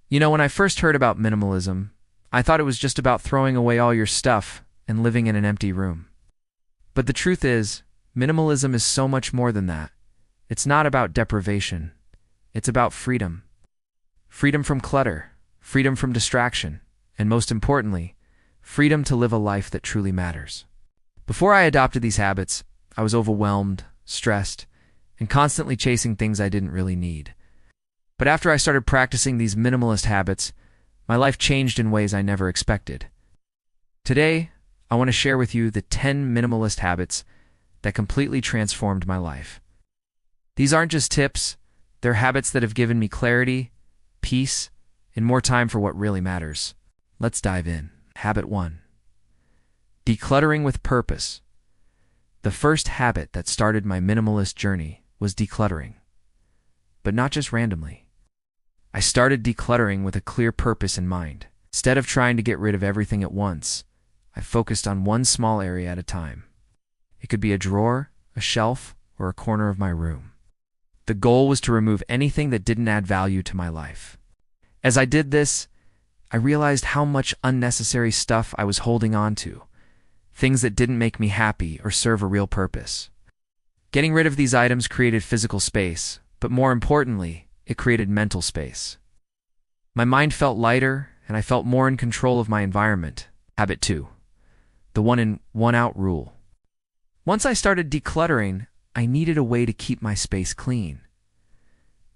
When I first heard about minimalism, I thought it was just about throwing away all your stuff and living in an empty room. But the truth is, minimalism is so much more than that. It's not about deprivation. It's about freedom. Freedom from clutter, freedom from distraction, and most importantly, freedom to live a life that truly matters. Before I adopted these habits, I was overwhelmed, stressed, and constantly chasing things I didn't really need. But after I started practicing these minimalist habits, my life changed in ways I never expected. Today, I want to share with you the 10 minimalist habits that completely transformed my life. These aren't just tips, they're habits that have given me clarity, peace, and more time for what really matters. Let's dive in. Habit 1. Decluttering with purpose. The first habit that started my minimalist journey was decluttering. But not just randomly. I started decluttering with a clear purpose in mind. Instead of trying to get rid of everything at once, I focused on one small area at a time. It could be a drawer, a shelf, or a corner of my room. The goal was to remove anything that didn't add value to my life. As I did this, I realized how much unnecessary stuff I was holding on to, things that didn't make me happy or serve a real purpose. Getting rid of these items created physical space, but more importantly, it created mental space. My mind felt lighter, and I felt more in control of my environment. Habit 2. The one in, one out rule. Once I started decluttering, I needed a way to keep my space clean.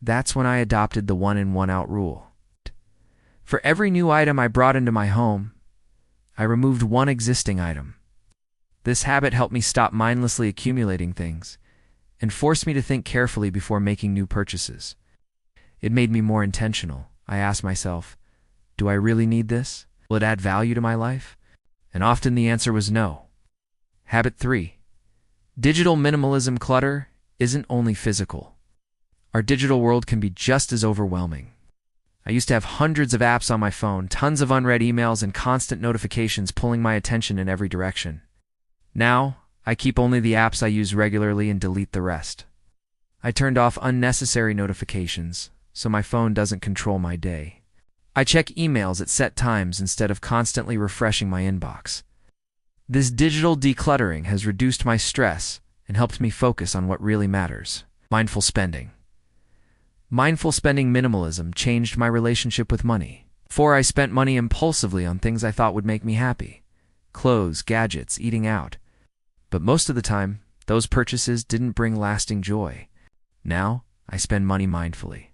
That's when I adopted the one in, one out rule. For every new item I brought into my home, I removed one existing item. This habit helped me stop mindlessly accumulating things and forced me to think carefully before making new purchases. It made me more intentional. I asked myself, do I really need this? Will it add value to my life? And often the answer was no. Habit 3. Digital minimalism. Clutter isn't only physical. Our digital world can be just as overwhelming. I used to have hundreds of apps on my phone, tons of unread emails, and constant notifications pulling my attention in every direction. Now, I keep only the apps I use regularly and delete the rest. I turned off unnecessary notifications, so my phone doesn't control my day. I check emails at set times instead of constantly refreshing my inbox. This digital decluttering has reduced my stress and helped me focus on what really matters. Mindful spending. Mindful spending minimalism changed my relationship with money. Before, I spent money impulsively on things I thought would make me happy. Clothes, gadgets, eating out. But most of the time, those purchases didn't bring lasting joy. Now, I spend money mindfully.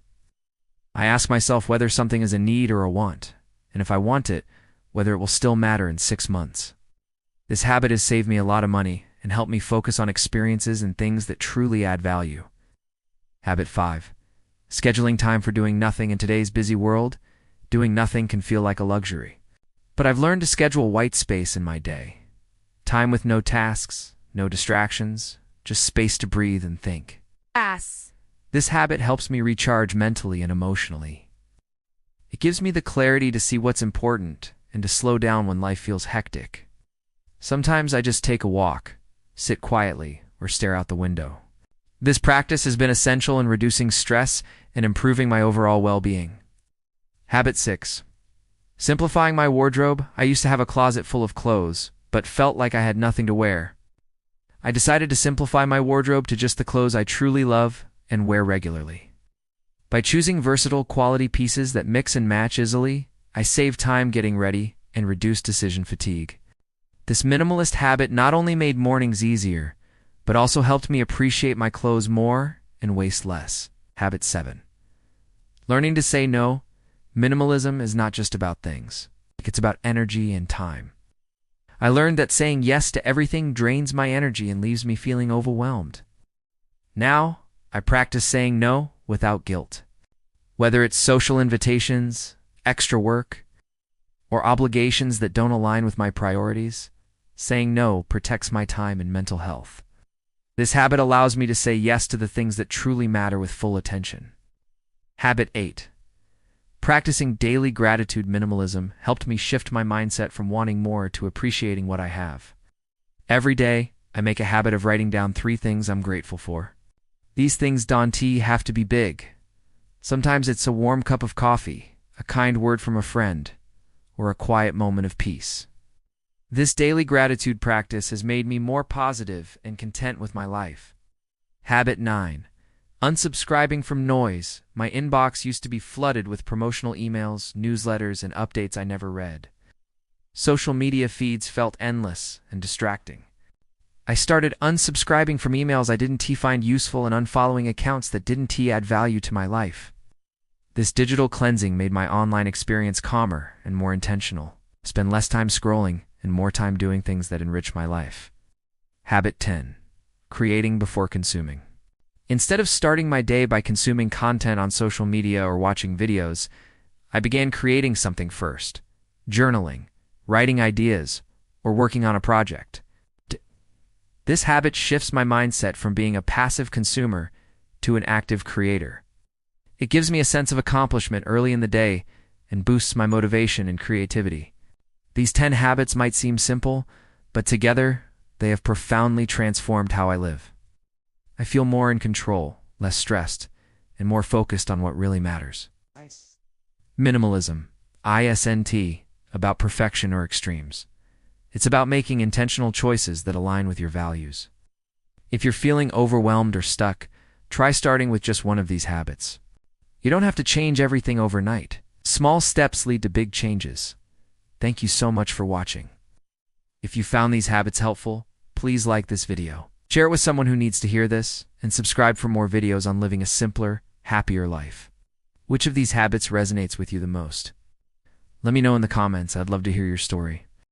I ask myself whether something is a need or a want, and if I want it, whether it will still matter in 6 months. This habit has saved me a lot of money and helped me focus on experiences and things that truly add value. Habit 5. Scheduling time for doing nothing. In today's busy world, doing nothing can feel like a luxury. But I've learned to schedule white space in my day. Time with no tasks, no distractions, just space to breathe and think. This habit helps me recharge mentally and emotionally. It gives me the clarity to see what's important and to slow down when life feels hectic. Sometimes I just take a walk, sit quietly, or stare out the window. This practice has been essential in reducing stress and improving my overall well-being. Habit 6. Simplifying my wardrobe. I used to have a closet full of clothes, but felt like I had nothing to wear. I decided to simplify my wardrobe to just the clothes I truly love and wear regularly. By choosing versatile quality pieces that mix and match easily, I save time getting ready and reduce decision fatigue. This minimalist habit not only made mornings easier, but also helped me appreciate my clothes more and waste less. Habit 7. Learning to say no. Minimalism is not just about things. It's about energy and time. I learned that saying yes to everything drains my energy and leaves me feeling overwhelmed. Now, I practice saying no without guilt. Whether it's social invitations, extra work, or obligations that don't align with my priorities, saying no protects my time and mental health. This habit allows me to say yes to the things that truly matter with full attention. Habit 8. Practicing daily gratitude. Minimalism helped me shift my mindset from wanting more to appreciating what I have. Every day, I make a habit of writing down 3 things I'm grateful for. These things don't have to be big. Sometimes it's a warm cup of coffee, a kind word from a friend, or a quiet moment of peace. This daily gratitude practice has made me more positive and content with my life. Habit 9. Unsubscribing from noise. My inbox used to be flooded with promotional emails, newsletters, and updates I never read. Social media feeds felt endless and distracting. I started unsubscribing from emails I didn't find useful and unfollowing accounts that didn't add value to my life. This digital cleansing made my online experience calmer and more intentional. Spend less time scrolling and more time doing things that enrich my life. Habit 10. Creating before consuming. Instead of starting my day by consuming content on social media or watching videos, I began creating something first. Journaling, writing ideas, or working on a project. This habit shifts my mindset from being a passive consumer to an active creator. It gives me a sense of accomplishment early in the day and boosts my motivation and creativity. These 10 habits might seem simple, but together, they have profoundly transformed how I live. I feel more in control, less stressed, and more focused on what really matters. Nice. Minimalism, ISNT, about perfection or extremes. It's about making intentional choices that align with your values. If you're feeling overwhelmed or stuck, try starting with just one of these habits. You don't have to change everything overnight. Small steps lead to big changes. Thank you so much for watching. If you found these habits helpful, please like this video. Share it with someone who needs to hear this, and subscribe for more videos on living a simpler, happier life. Which of these habits resonates with you the most? Let me know in the comments. I'd love to hear your story.